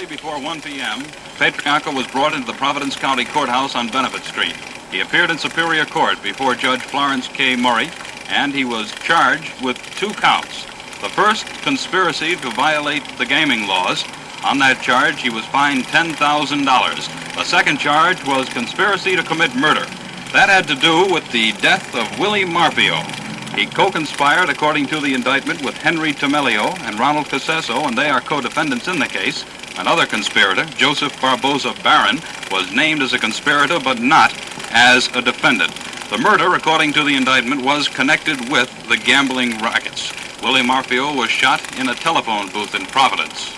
Shortly before 1 p.m., Patriarca was brought into the Providence County Courthouse on Benefit Street. He appeared in Superior Court before Judge Florence K. Murray, and he was charged with 2 counts. The first, conspiracy to violate the gaming laws. On that charge, he was fined $10,000. The second charge was conspiracy to commit murder. That had to do with the death of Willie Marfio. He co-conspired, according to the indictment, with Henry Tomelio and Ronald Casesso, and they are co-defendants in the case. Another conspirator, Joseph Barboza Barron, was named as a conspirator but not as a defendant. The murder, according to the indictment, was connected with the gambling rackets. Willie Marfio was shot in a telephone booth in Providence.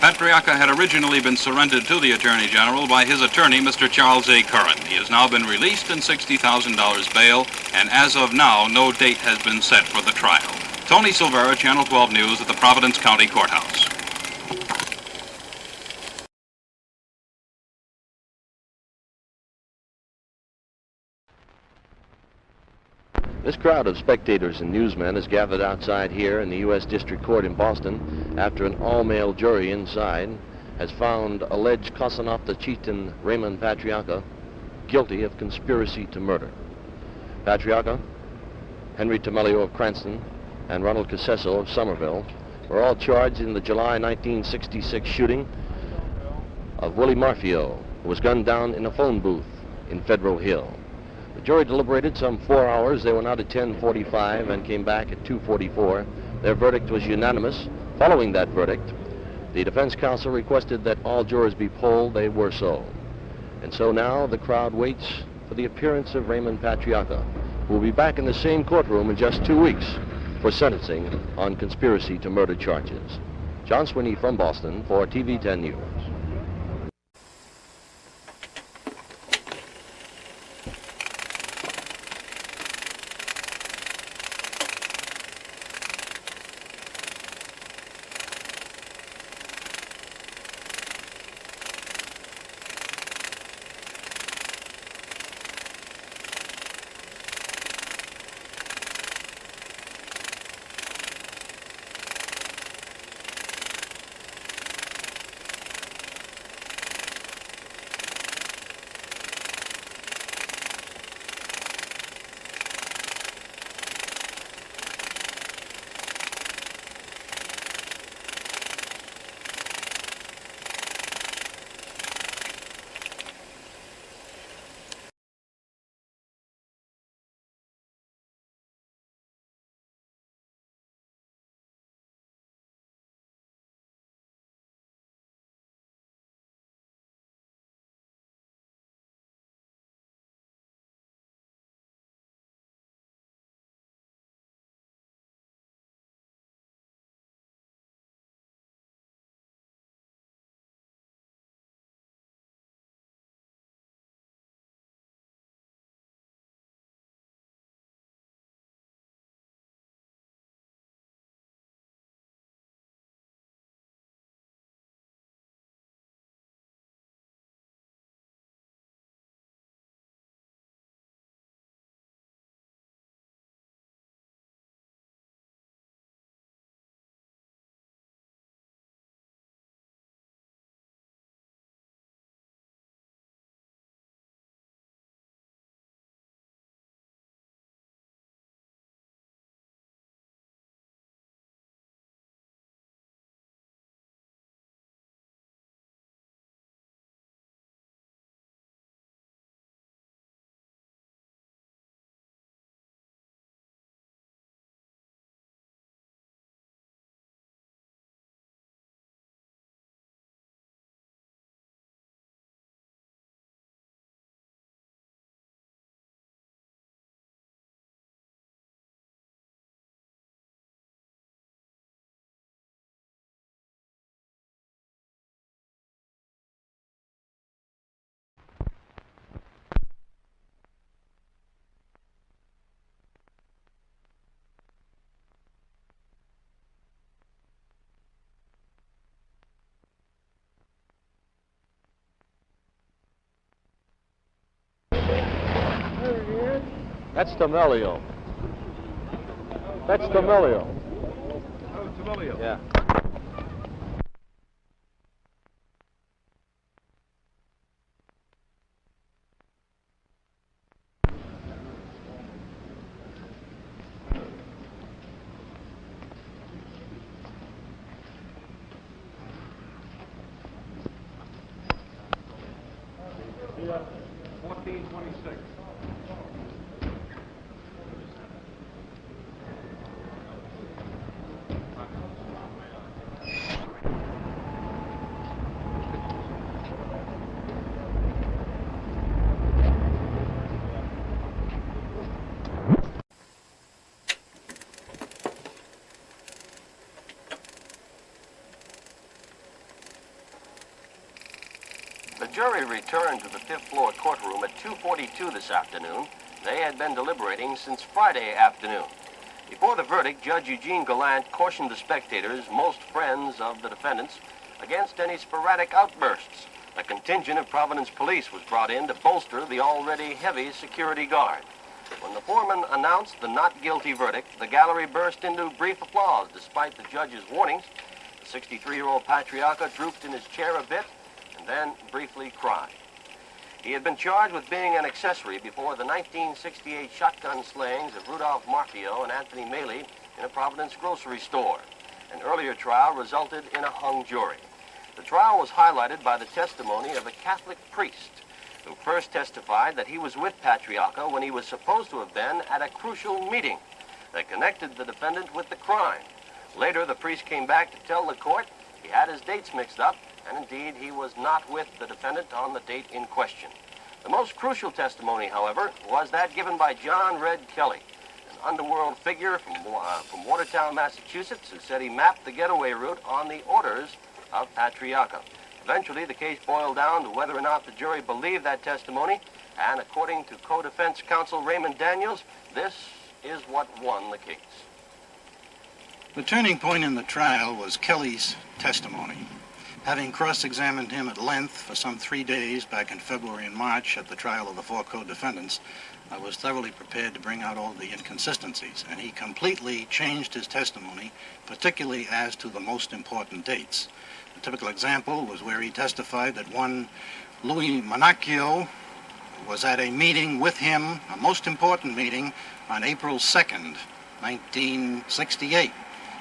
Patriarca had originally been surrendered to the Attorney General by his attorney, Mr. Charles A. Curran. He has now been released in $60,000 bail, and as of now, no date has been set for the trial. Tony Silvera, Channel 12 News at the Providence County Courthouse. This crowd of spectators and newsmen has gathered outside here in the U.S. District Court in Boston after an all-male jury inside has found alleged Cosa Nostra chieftain Raymond Patriarca guilty of conspiracy to murder. Patriarca, Henry Tomelio of Cranston, and Ronald Casesso of Somerville were all charged in the July 1966 shooting of Willie Marfio, who was gunned down in a phone booth in Federal Hill. The jury deliberated some 4 hours. They went out at 10:45 and came back at 2:44. Their verdict was unanimous. Following that verdict, the defense counsel requested that all jurors be polled. They were so. And so now the crowd waits for the appearance of Raymond Patriarca, who will be back in the same courtroom in just 2 weeks for sentencing on conspiracy to murder charges. John Sweeney from Boston for TV 10 News. That's Tomelio. That's Tomelio. Oh, Tomelio. Yeah. 26. The jury returned to the fifth-floor courtroom at 2:42 this afternoon. They had been deliberating since Friday afternoon. Before the verdict, Judge Eugene Gallant cautioned the spectators, most friends of the defendants, against any sporadic outbursts. A contingent of Providence police was brought in to bolster the already heavy security guard. When the foreman announced the not guilty verdict, the gallery burst into brief applause despite the judge's warnings. The 63-year-old Patriarca drooped in his chair a bit and then briefly cried. He had been charged with being an accessory before the 1968 shotgun slayings of Rudolph Marfio and Anthony Maley in a Providence grocery store. An earlier trial resulted in a hung jury. The trial was highlighted by the testimony of a Catholic priest who first testified that he was with Patriarca when he was supposed to have been at a crucial meeting that connected the defendant with the crime. Later, the priest came back to tell the court he had his dates mixed up, and indeed he was not with the defendant on the date in question. The most crucial testimony, however, was that given by John Red Kelly, an underworld figure from Watertown, Massachusetts, who said he mapped the getaway route on the orders of Patriarca. Eventually, the case boiled down to whether or not the jury believed that testimony, and according to co-defense counsel Raymond Daniels, this is what won the case. The turning point in the trial was Kelly's testimony. Having cross-examined him at length for some 3 days back in February and March at the trial of the 4 co-defendants, I was thoroughly prepared to bring out all the inconsistencies, and he completely changed his testimony, particularly as to the most important dates. A typical example was where he testified that one Louis Monacchio was at a meeting with him, a most important meeting, on April 2nd, 1968.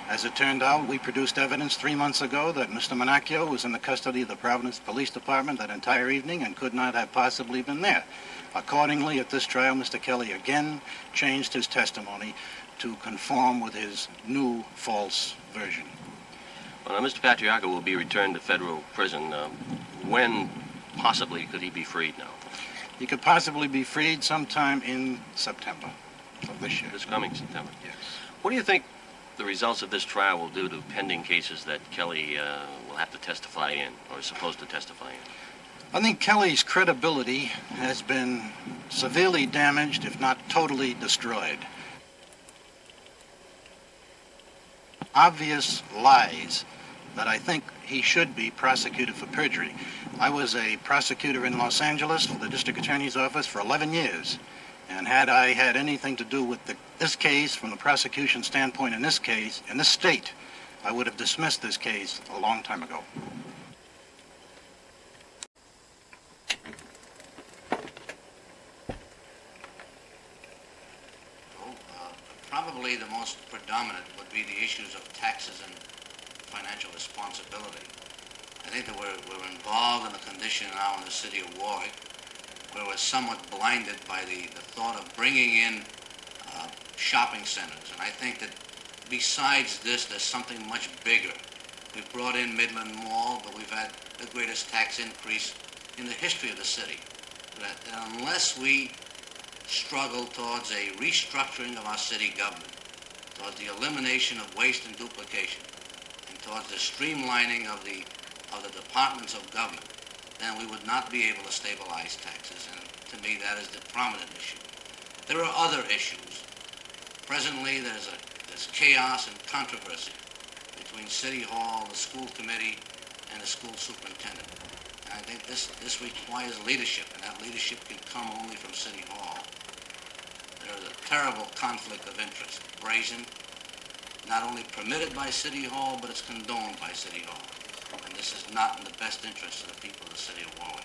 As it turned out, we produced evidence 3 months ago that Mr. Monacchio was in the custody of the Providence Police Department that entire evening and could not have possibly been there. Accordingly, at this trial, Mr. Kelly again changed his testimony to conform with his new false version. Well, now, Mr. Patriarca will be returned to federal prison. When possibly could he be freed now? He could possibly be freed sometime in September of this year. This coming September? Yes. What do you think the results of this trial will do to pending cases that Kelly will have to testify in, or is supposed to testify in? I think Kelly's credibility has been severely damaged, if not totally destroyed. Obvious lies that I think he should be prosecuted for perjury. I was a prosecutor in Los Angeles for the district attorney's office for 11 years. And had I had anything to do with this case from the prosecution standpoint in this case, in this state, I would have dismissed this case a long time ago. Probably the most predominant would be the issues of taxes and financial responsibility. I think that we're involved in a condition now in the city of Warwick where we're somewhat blinded by the thought of bringing in shopping centers. And I think that besides this, there's something much bigger. We've brought in Midland Mall, but we've had the greatest tax increase in the history of the city. That unless we struggle towards a restructuring of our city government, towards the elimination of waste and duplication, and towards the streamlining of the departments of government, then we would not be able to stabilize taxes. And to me, that is the prominent issue. There are other issues. Presently, there's chaos and controversy between City Hall, the school committee, and the school superintendent. And I think this requires leadership, and that leadership can come only from City Hall. There is a terrible conflict of interest, brazen, not only permitted by City Hall, but it's condoned by City Hall. And this is not in the best interest of the people of the city of Warwick.